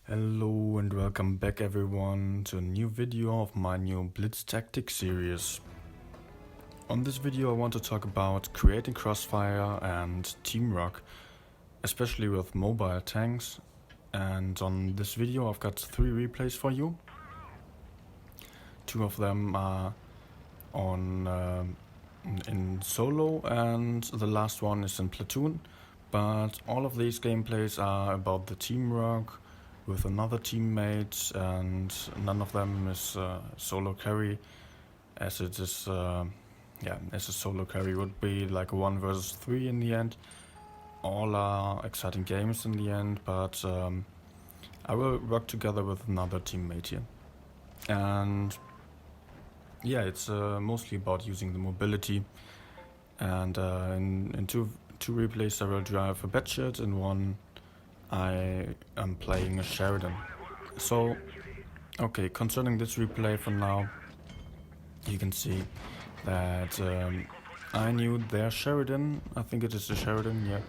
Hello and welcome back everyone to a new video of my new Blitz Tactics series. On this video I want to talk about creating Crossfire and Teamwork, especially with mobile tanks. And on this video I've got 3 replays for you. 2 of them are in solo and the last one is in platoon. But all of these gameplays are about the teamwork with another teammate, and none of them is solo carry, as it is as a solo carry would be like a 1 versus 3 in the end. All are exciting games in the end, but I will work together with another teammate here. And yeah, it's mostly about using the mobility, and in two replays I will drive a Batshit, and one I am playing a Sheridan. So, okay, concerning this replay for now, you can see that I knew their Sheridan, I think it is a Sheridan,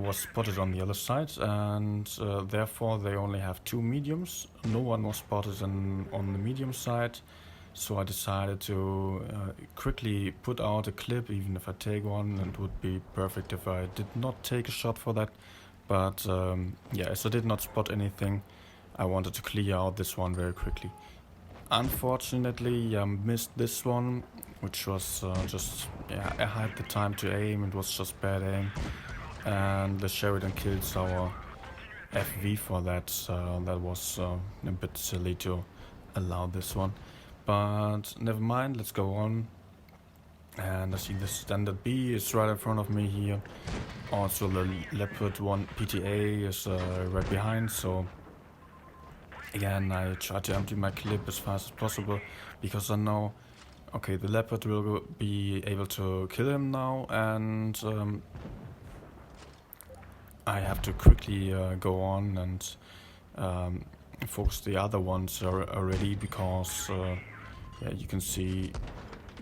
was spotted on the other side, and therefore they only have 2 mediums. No one was spotted on the medium side, so I decided to quickly put out a clip, even if I take one. It would be perfect if I did not take a shot for that. But as I did not spot anything, I wanted to clear out this one very quickly. Unfortunately, I missed this one, which was I had the time to aim. It was just bad aim, and the Sheridan killed our FV for that. That was a bit silly to allow this one, but never mind. Let's go on. And I see the standard B is right in front of me here. Also the Leopard 1 PTA is right behind, so again I try to empty my clip as fast as possible, because I know, okay, the Leopard will be able to kill him now, and I have to quickly go on and focus the other ones already, because you can see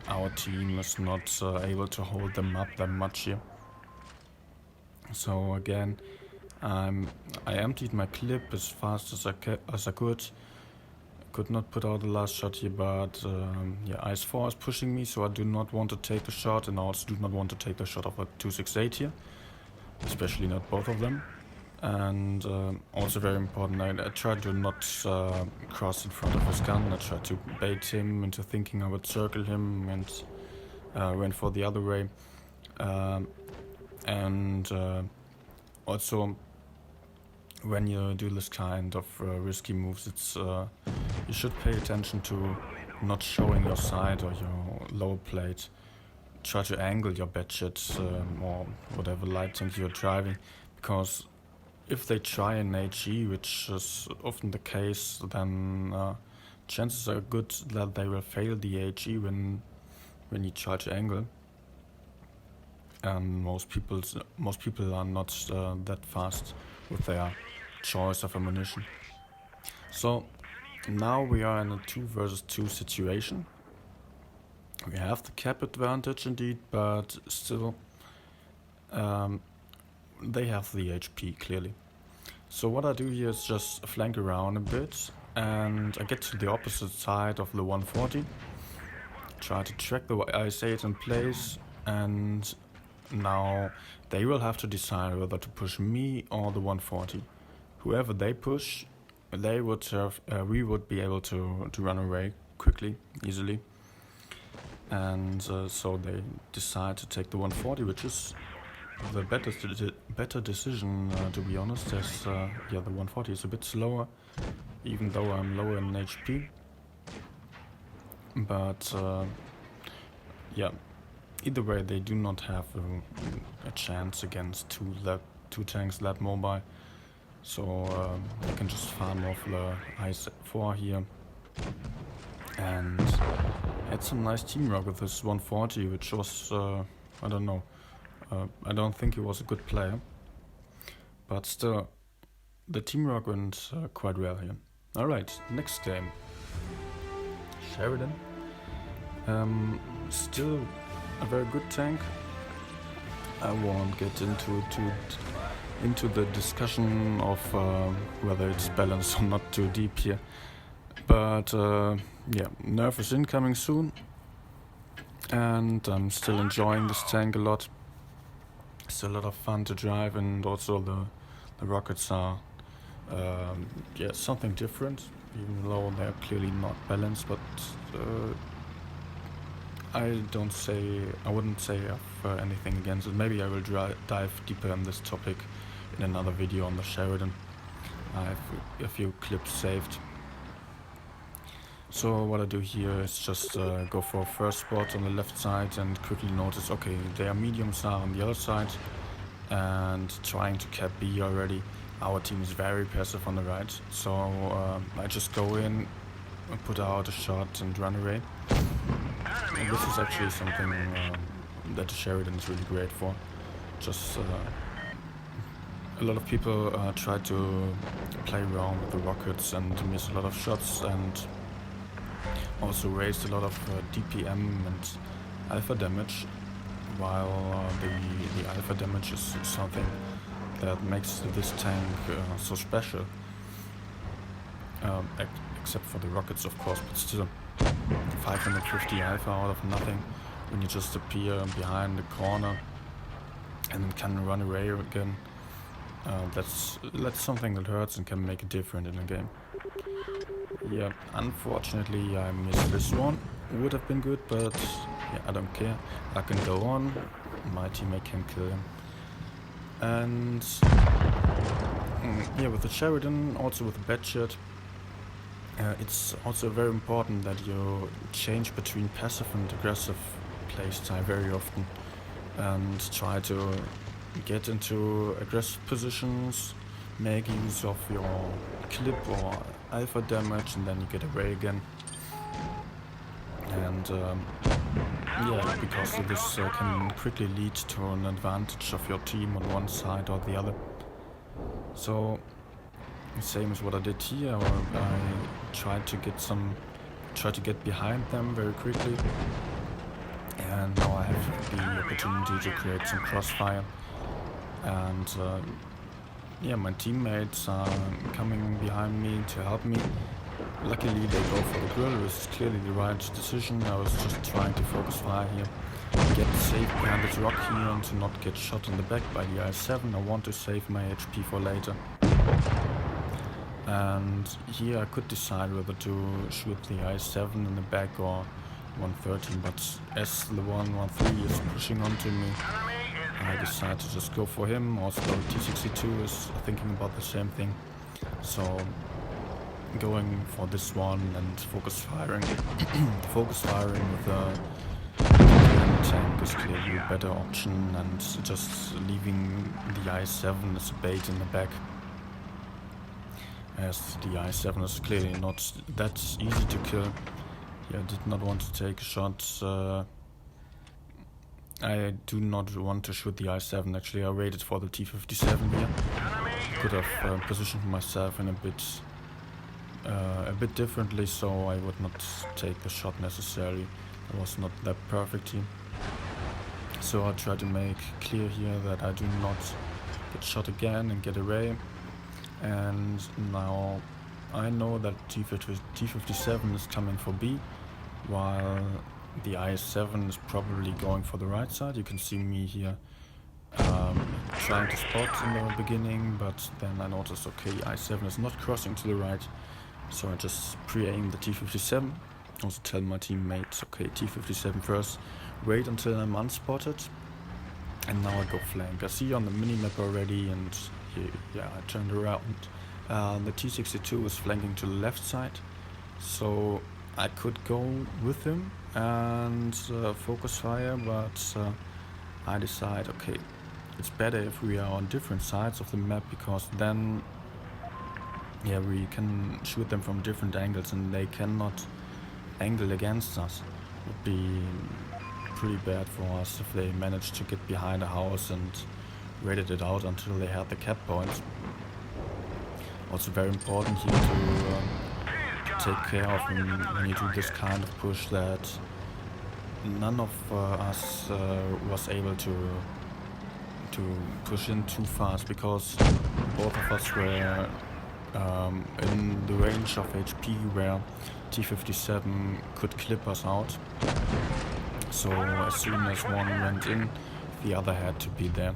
our team is not able to hold them up that much here. So again, I emptied my clip as fast as I could. Could not put out the last shot here, but IS-4 is pushing me, so I do not want to take the shot, and I also do not want to take the shot of a 268 here, especially not both of them. And also very important, I tried to not cross in front of his gun. I tried to bait him into thinking I would circle him, and went for the other way. Also, when you do this kind of risky moves, it's you should pay attention to not showing your side or your lower plate. Try to angle your Batshit or whatever light tank you're driving, because if they try an HE, which is often the case, then chances are good that they will fail the HE when you try to angle. And most people are not that fast with their choice of ammunition. So now we are in a 2 versus 2 situation. We have the cap advantage indeed, but still they have the HP clearly. So what I do here is just flank around a bit, and I get to the opposite side of the 140. Try to track the IS-8 in place, and now they will have to decide whether to push me or the 140. Whoever they push, they would we would be able to run away quickly, easily. And so they decide to take the 140, which is the better decision, to be honest, as the 140 is a bit slower, even though I'm lower in HP. But either way, they do not have a chance against two tanks that mobile, so I can just farm off the IS-4 here and had some nice teamwork with this 140, which was I don't know. I don't think he was a good player, but still, the teamwork went quite well here. Alright, next game. Sheridan. Still a very good tank. I won't get into into the discussion of whether it's balanced or not too deep here. But yeah, nerf is incoming soon, and I'm still enjoying this tank a lot. It's a lot of fun to drive, and also the rockets are yeah, something different, even though they're clearly not balanced. But I wouldn't say I've anything against it. Maybe I will dive deeper in this topic in another video on the Sheridan. I have a few clips saved. So what I do here is just go for a first spot on the left side and quickly notice, okay, their mediums are on the other side, and trying to cap B already. Our team is very passive on the right, so I just go in, put out a shot and run away. And this is actually something that the Sheridan is really great for. Just a lot of people try to play around with the rockets and miss a lot of shots, and also raised a lot of DPM and alpha damage, while the alpha damage is something that makes this tank so special. Except for the rockets, of course, but still 550 alpha out of nothing when you just appear behind the corner and then can run away again. That's something that hurts and can make a difference in a game. Yeah, unfortunately I missed this one. Would have been good, but yeah, I don't care. I can go on. My teammate can kill him. And yeah, with the Sheridan, also with the Batshot, it's also very important that you change between passive and aggressive playstyle very often, and try to get into aggressive positions, make use of your clip or alpha damage, and then you get away again. And yeah, because this can quickly lead to an advantage of your team on one side or the other. So same as what I did here. I tried to get behind them very quickly, and now I have the opportunity to create some crossfire. And yeah, my teammates are coming behind me to help me. Luckily they go for the grill, which is clearly the right decision. I was just trying to focus fire here, get safe behind this rock here, and to not get shot in the back by the I-7. I want to save my HP for later. And here I could decide whether to shoot the I-7 in the back or 113, but as the 113 is pushing onto me, I decide to just go for him. Also the T62 is thinking about the same thing, so going for this one and focus firing. Focus firing with a tank is clearly a better option, and just leaving the I-7 as a bait in the back, as the I-7 is clearly not that easy to kill. Yeah, I did not want to take shots. I do not want to shoot the I-7. Actually, I waited for the T-57 here. Could have positioned myself in a bit differently, so I would not take the shot necessarily. I was not that perfect here. So I try to make clear here that I do not get shot again and get away. And now I know that T-57 is coming for B, while the I-7 is probably going for the right side. You can see me here trying to spot in the beginning, but then I noticed, okay, I-7 is not crossing to the right, so I just pre-aim the T-57. Also tell my teammates, okay, T-57 first, wait until I'm unspotted, and now I go flank. I see on the minimap already, and yeah, I turned around. The T-62 is flanking to the left side, so I could go with him and focus fire, but I decide, okay, it's better if we are on different sides of the map, because then yeah, we can shoot them from different angles and they cannot angle against us. It would be pretty bad for us if they managed to get behind a house and waited it out until they had the cap point. Also very important here to take care of when you do this kind of push, that none of us was able to to push in too fast, because both of us were in the range of HP where T57 could clip us out. So as soon as one went in, the other had to be there.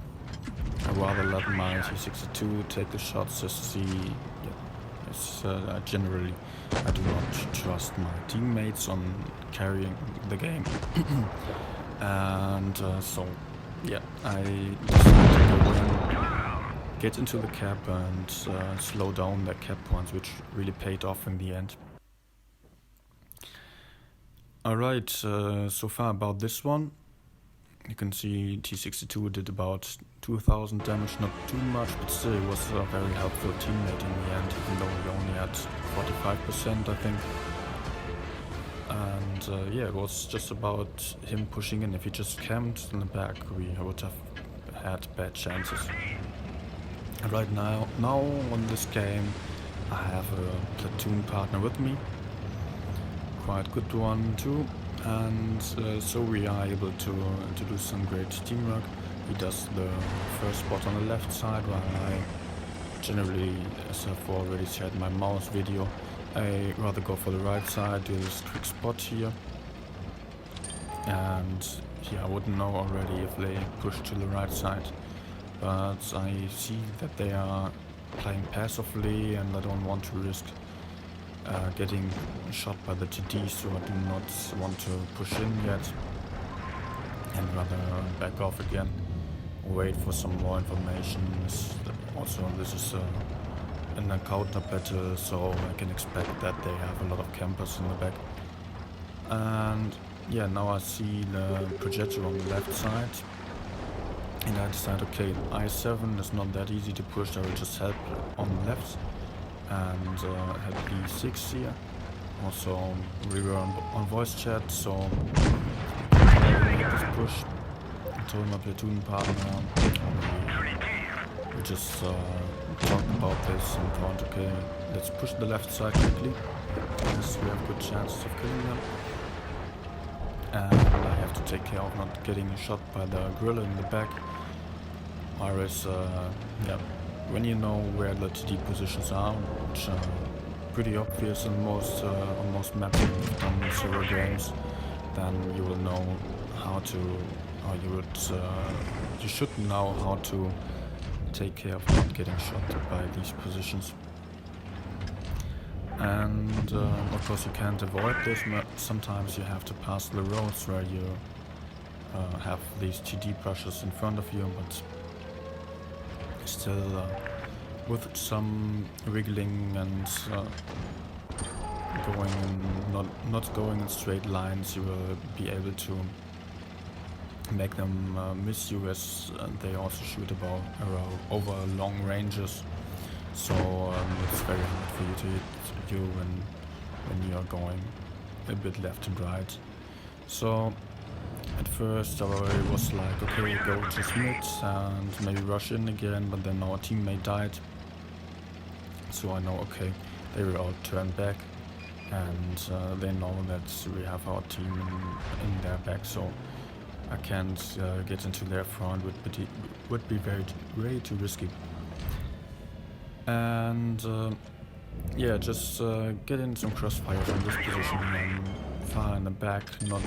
I rather let my T62 take the shots, as generally I do not trust my teammates on carrying the game. And so yeah, I decided to go in, get into the cap and slow down their cap points, which really paid off in the end. Alright, so far about this one. You can see T62 did about 2000 damage, not too much, but still it was a very helpful teammate in the end, even though he only had 45%, I think. And yeah, it was just about him pushing in. If he just camped in the back, we would have had bad chances. And right now on this game, I have a platoon partner with me. Quite good one too. And so we are able to do some great teamwork. He does the first spot on the left side, while I generally, as I've already said in my mouse video, I rather go for the right side, do this quick spot here. And yeah, I wouldn't know already if they push to the right side, but I see that they are playing passively and I don't want to risk getting shot by the TD, so I do not want to push in yet, and rather back off again, wait for some more information. Also, this is an encounter battle, so I can expect that they have a lot of campers in the back. And yeah, now I see the projector on the left side, and I decide, okay, I7 is not that easy to push, I will just help on the left. And had B6 here. Also, we were on voice chat, so I made this push. I told my platoon partner, we just talked about this and thought, okay, let's push the left side quickly, because we have good chances of killing them. And I have to take care of not getting shot by the gorilla in the back. Whereas, yeah, when you know where the TD positions are, which are pretty obvious in most on most maps you've done several games, then you will know how to, or you should know how to take care of not getting shot by these positions. And of course you can't avoid this. Sometimes you have to pass the roads where you have these TD brushes in front of you, but still with some wiggling and going in, not going in straight lines, you will be able to make them miss you, as they also shoot over long ranges. So it's very hard for you to hit you when you are going a bit left and right. So at first I was like, okay, go to mid and maybe rush in again, but then our teammate died. So I know, okay, they will all turn back, and they know that we have our team in their back, so I can't get into their front, would be way too risky. And yeah, just get in some crossfire from this position and far in the back, not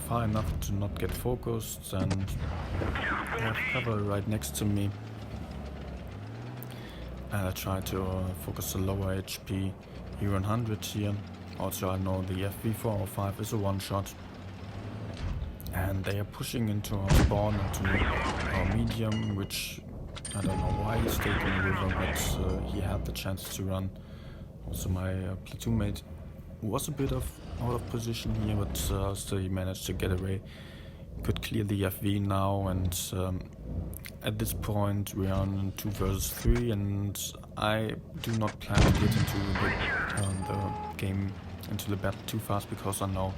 far enough to not get focused, and have cover right next to me. And I try to focus the lower HP E100 here. Also I know the FV405 is a one-shot. And they are pushing into our spawn, into our medium, which I don't know why he's taking over, but he had the chance to run. Also my platoon mate was a bit out of position here, but still he managed to get away. Could clear the FV now, and at this point we are on 2 versus 3, and I do not plan to get into the game, into the battle too fast, because I know,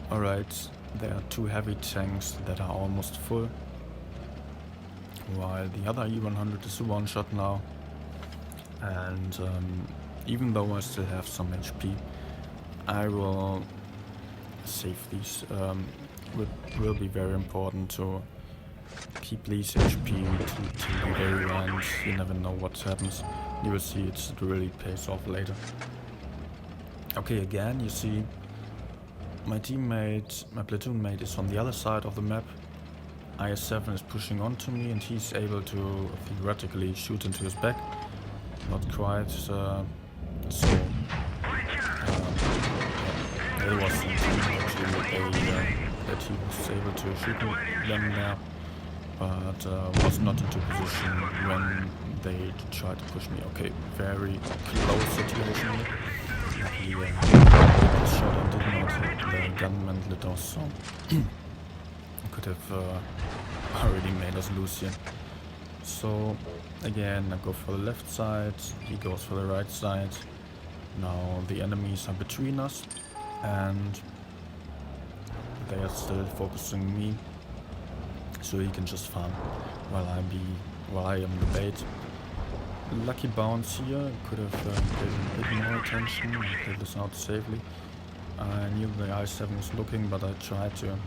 alright, there are 2 heavy tanks that are almost full, while the other E100 is a one-shot now. And even though I still have some HP, I will save these. Will be very important to keep these HP to the very end. You never know what happens. You will see it really pays off later. Okay, again, you see my teammate, my platoon mate is on the other side of the map. IS-7 is pushing onto me and he's able to theoretically shoot into his back. Not quite, so it was intended actually that he was able to shoot them there, but was not into position when they tried to push me. Okay, very close situation here. The shot I did not hit the gunman lit off, so could have already made us lose here. So again, I go for the left side, he goes for the right side. Now the enemies are between us and they are still focusing me, so he can just farm while I am the bait. Lucky bounce here, could have paid a bit more attention and played this out safely. I knew the I-7 was looking, but I tried to.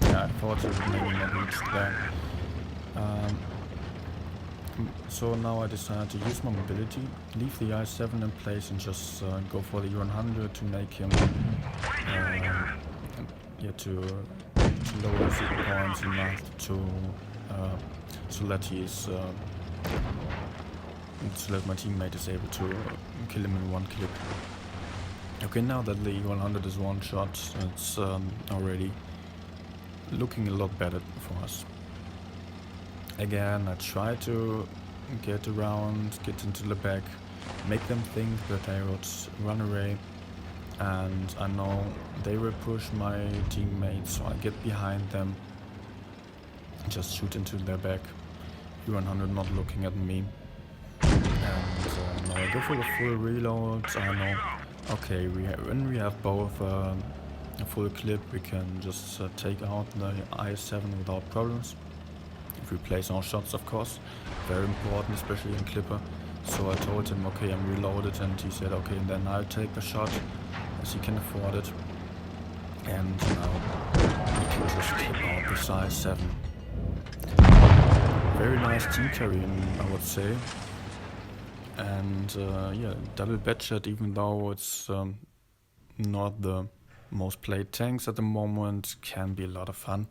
Yeah, I thought it would maybe not reach there. So now I decided to use my mobility, leave the I-7 in place and just go for the U-100 to make him, to lower his hit points enough so that my teammate is able to kill him in one clip. Okay, now that the U-100 is one shot, it's already looking a lot better for us. Again, I try to get around, get into the back, make them think that I would run away, and I know they will push my teammates, so I get behind them, just shoot into their back. U-100 not looking at me, and now I go for the full reload. I know, okay, when we have both a full clip, we can just take out the IS-7 without problems. If we place our shots, of course, very important, especially in Clipper. So I told him, okay, I'm reloaded, and he said, okay, then I'll take the shot, as he can afford it. And now we can just clip out this IS-7. Very nice team carrying, I would say. And yeah, double Batchet, even though it's not the most played tanks at the moment, can be a lot of fun.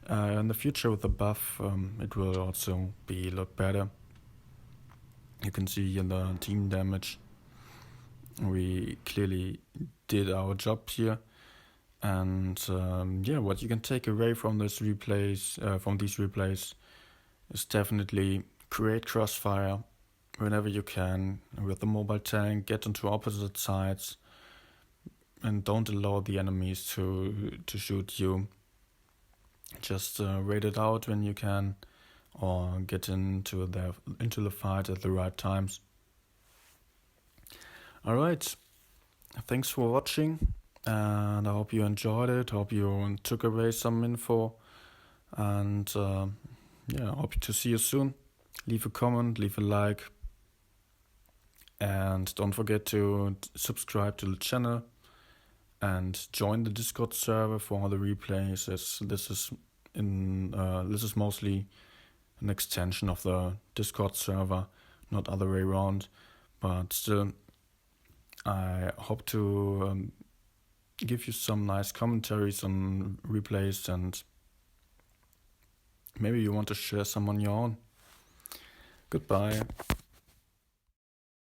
In the future with the buff, it will also be a lot better. You can see in the team damage, we clearly did our job here. And yeah, what you can take away from these replays, is definitely create crossfire whenever you can with the mobile tank, get into opposite sides, and don't allow the enemies to shoot you. Just wait it out when you can, or get into the fight at the right times. Alright, thanks for watching, and I hope you enjoyed it, hope you took away some info, and yeah, I hope to see you soon. Leave a comment, leave a like, and don't forget to subscribe to the channel and join the Discord server for all the replays, as this is mostly an extension of the Discord server, not other way around. But still, I hope to give you some nice commentaries on replays, and maybe you want to share some on your own. Goodbye.